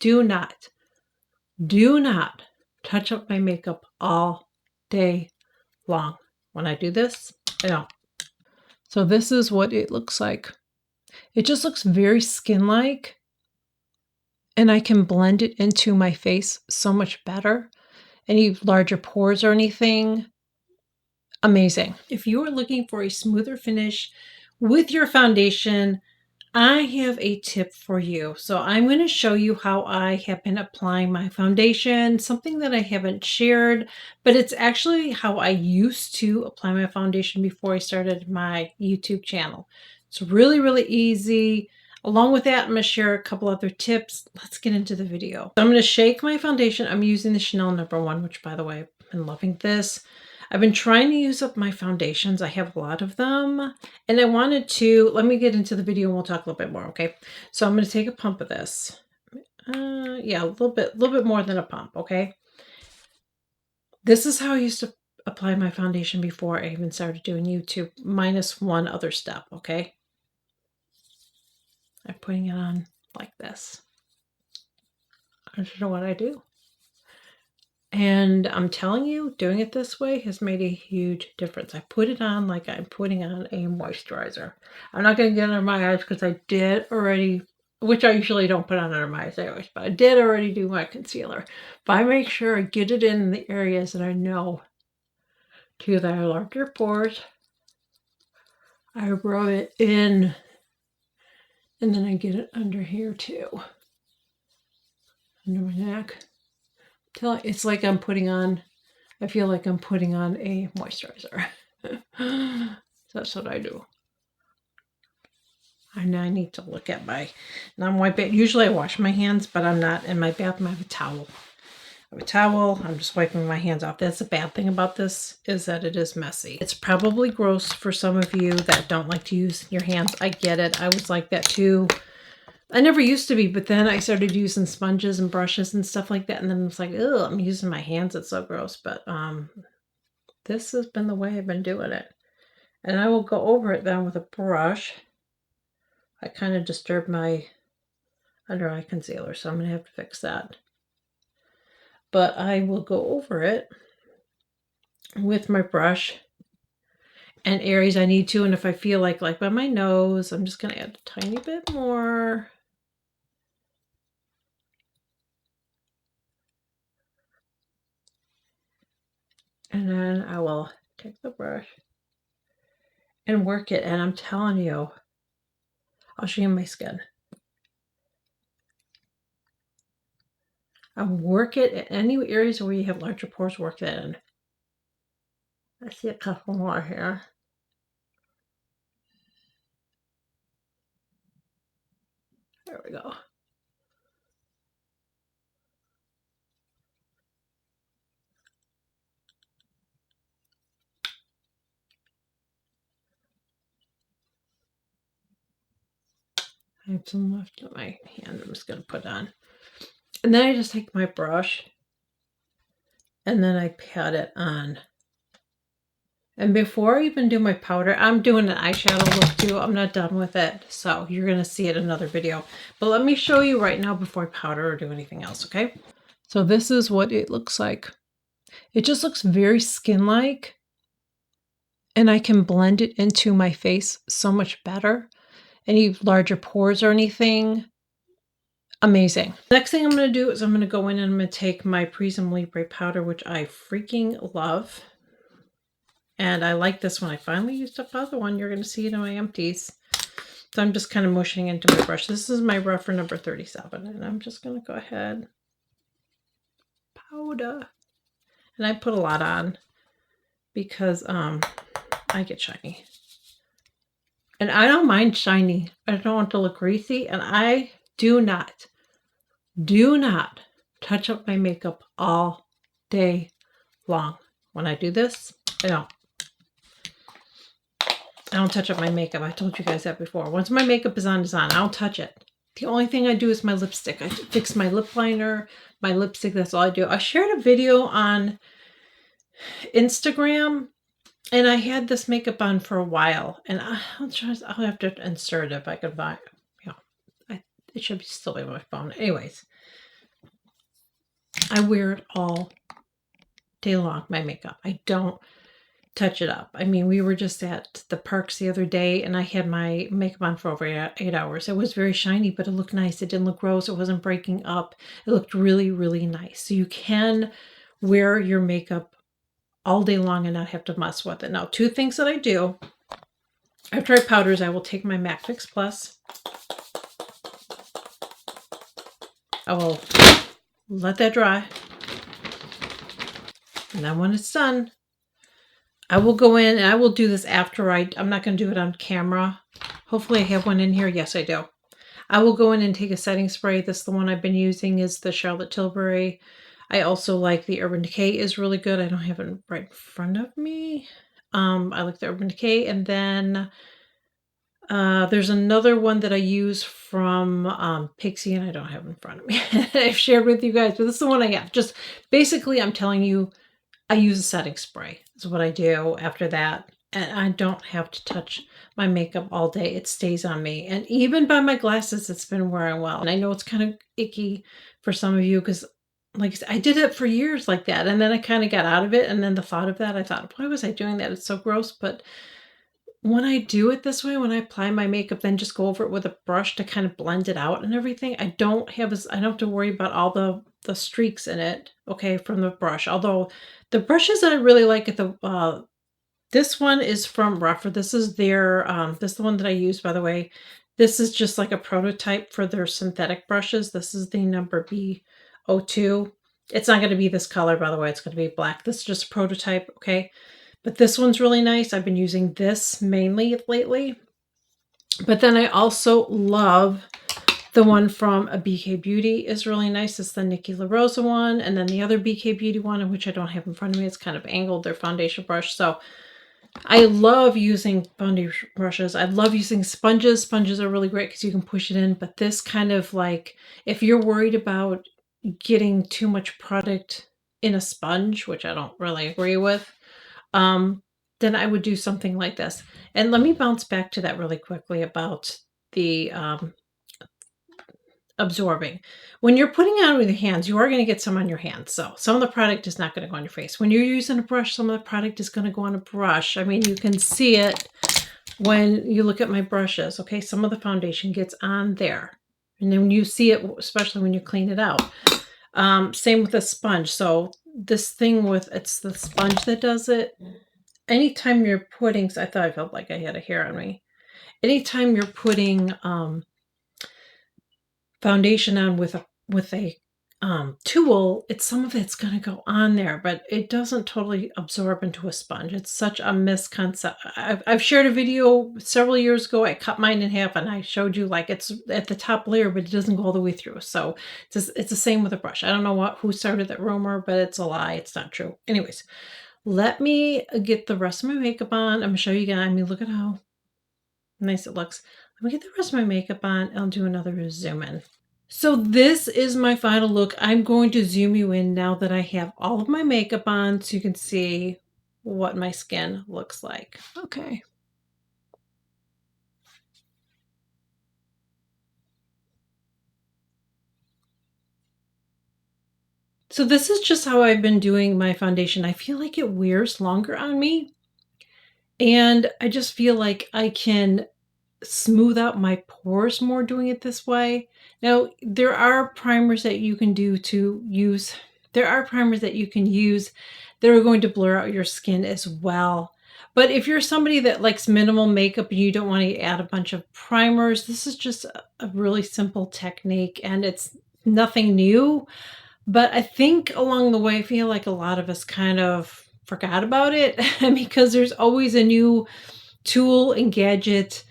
do not touch up my makeup all day long. When I do this, I don't. So this is what it looks like. It just looks very skin-like, and I can blend it into my face so much better. Any larger pores or anything, amazing. If you are looking for a smoother finish with your foundation, I have a tip for you. So I'm going to show you how I have been applying my foundation, something that I haven't shared, but it's actually how I used to apply my foundation before I started my YouTube channel. It's really, really easy. Along with that, I'm going to share a couple other tips. Let's get into the video. So I'm going to shake my foundation. I'm using the Chanel No.1, which, by the way, I've been loving this. I've been trying to use up my foundations. I have a lot of them. And I wanted to, let me get into the video and we'll talk a little bit more, okay? So I'm going to take a pump of this. Yeah, a little bit more than a pump, okay? This is how I used to apply my foundation before I even started doing YouTube, minus one other step, okay? I'm putting it on like this. I don't know what I do. And I'm telling you, doing it this way has made a huge difference. I put it on like I'm putting on a moisturizer. I'm not going to get under my eyes because I did already, which I usually don't put on under my eyes anyways, but I did already do my concealer. But I make sure I get it in the areas that I know to the larger pores. I rub it in, and then I get it under here too, under my neck. Till it's like I'm putting on, I feel like I'm putting on a moisturizer. So that's what I do. And I need to look at my non-wipe it. Usually I wash my hands, but I'm not in my bathroom. I have a towel. I'm just wiping my hands off. That's the bad thing about this, is that it is messy. It's probably gross for some of you that don't like to use your hands. I get it. I was like that too. I never used to be, but then I started using sponges and brushes and stuff like that. And then it's like, oh, I'm using my hands. It's so gross. But this has been the way I've been doing it. And I will go over it then with a brush. I kind of disturbed my under eye concealer, so I'm going to have to fix that. But I will go over it with my brush and areas I need to. And if I feel like by my nose, I'm just going to add a tiny bit more. And then I will take the brush and work it. And I'm telling you, I'll show you my skin. I work it at any areas where you have larger pores, work that in. I see a couple more here. There we go. I have some left in my hand I'm just going to put on. And then I just take my brush and then I pat it on. And before I even do my powder, I'm doing an eyeshadow look too. I'm not done with it, so you're going to see it in another video. But let me show you right now before I powder or do anything else, okay? So this is what it looks like. It just looks very skin-like, and I can blend it into my face so much better. Any larger pores or anything, amazing. Next thing I'm going to do is I'm going to go in and I'm going to take my Prism Libre powder, which I freaking love. And I like this one. I finally used up the other one. You're going to see it in my empties. So I'm just kind of mushing into my brush. This is my rougher number 37. And I'm just going to go ahead. Powder. And I put a lot on because I get shiny. And I don't mind shiny. I don't want to look greasy. And I do not touch up my makeup all day long. When I do this, I don't touch up my makeup. I told you guys that before. Once my makeup is on, it's on. I don't touch it. The only thing I do is my lipstick. I fix my lip liner, my lipstick. That's all I do. I shared a video on Instagram, and I had this makeup on for a while. And I'll have to insert it if I could buy it. It should still be on my phone. Anyways, I wear it all day long, my makeup. I don't touch it up. I mean, we were just at the parks the other day and I had my makeup on for over 8 hours. It was very shiny, but it looked nice. It didn't look gross. It wasn't breaking up. It looked really, really nice. So you can wear your makeup all day long and not have to mess with it. Now, two things that I do after I powders, I will take my MAC Fix Plus. I will let that dry. And then when it's done, I will go in and I will do this after I'm not going to do it on camera. Hopefully I have one in here. Yes, I do. I will go in and take a setting spray. This, the one I've been using is the Charlotte Tilbury. I also like the Urban Decay is really good. I don't have it right in front of me. I like the Urban Decay. And then there's another one that I use from Pixie, and I don't have it in front of me. I've shared with you guys, but this is the one I have. Just basically, I'm telling you, I use a setting spray. Is what I do after that. And I don't have to touch my makeup all day. It stays on me. And even by my glasses, it's been wearing well. And I know it's kind of icky for some of you because, like I said, I did it for years like that. And then I kind of got out of it. And then the thought of that, I thought, why was I doing that? It's so gross. But when I do it this way, when I apply my makeup, then just go over it with a brush to kind of blend it out and everything, I don't have to worry about all the streaks in it, okay, from the brush. Although the brushes that I really like at the this one is from Rephr. This is their this is the one that I use, by the way. This is just like a prototype for their synthetic brushes. This is the number B02. It's not going to be this color, by the way. It's going to be black. This is just a prototype, okay? But this one's really nice. I've been using this mainly lately. But then I also love the one from a BK Beauty is really nice. It's the Nikki La Rosa one. And then the other BK Beauty one, which I don't have in front of me, it's kind of angled, their foundation brush. So I love using foundation brushes. I love using sponges. Sponges are really great because you can push it in. But this kind of like, if you're worried about getting too much product in a sponge, which I don't really agree with, then I would do something like this. And let me bounce back to that really quickly about the absorbing. When you're putting it on with your hands, you are going to get some on your hands. So some of the product is not going to go on your face. When you're using a brush, some of the product is going to go on a brush. I mean, you can see it when you look at my brushes. Okay, some of the foundation gets on there. And then you see it, especially when you clean it out. Same with a sponge. So this thing with, it's the sponge that does it. Anytime you're putting, I thought I felt like I had a hair on me. Anytime you're putting foundation on with a tool, some of it's going to go on there, but it doesn't totally absorb into a sponge. It's such a misconcept. I've shared a video several years ago. I cut mine in half and I showed you like it's at the top layer, but it doesn't go all the way through. So it's the same with a brush. I don't know who started that rumor, but it's a lie. It's not true. Anyways, let me get the rest of my makeup on. I'm going to show you guys. I mean, look at how nice it looks. Let me get the rest of my makeup on. I'll do another zoom in. So this is my final look. I'm going to zoom you in now that I have all of my makeup on so you can see what my skin looks like. Okay. So this is just how I've been doing my foundation. I feel like it wears longer on me. And I just feel like I can smooth out my pores more doing it this way. Now, there are primers that you can use that are going to blur out your skin as well. But if you're somebody that likes minimal makeup and you don't want to add a bunch of primers, this is just a really simple technique and it's nothing new. But I think along the way, I feel like a lot of us kind of forgot about it because there's always a new tool and gadget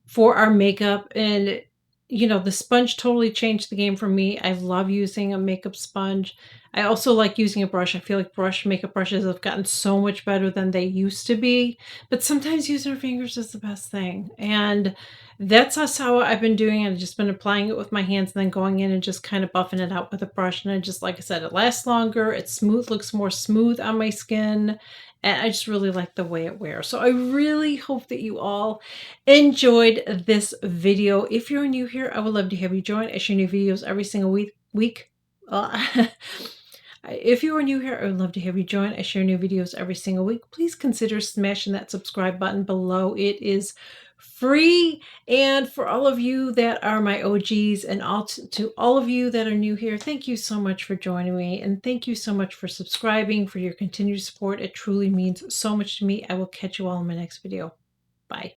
for our makeup. And, the sponge totally changed the game for me. I love using a makeup sponge. I also like using a brush. I feel like makeup brushes have gotten so much better than they used to be. But sometimes using our fingers is the best thing. And that's just how I've been doing it. I've just been applying it with my hands and then going in and just kind of buffing it out with a brush. And I just, like I said, it lasts longer. It's smooth, looks more smooth on my skin. And I just really like the way it wears. So I really hope that you all enjoyed this video. If you're new here, I would love to have you join. I share new videos every single week. If you are new here, I would love to have you join. I share new videos every single week. Please consider smashing that subscribe button below. It is free. And for all of you that are my OGs and to all of you that are new here, thank you so much for joining me. And thank you so much for subscribing, for your continued support. It truly means so much to me. I will catch you all in my next video. Bye.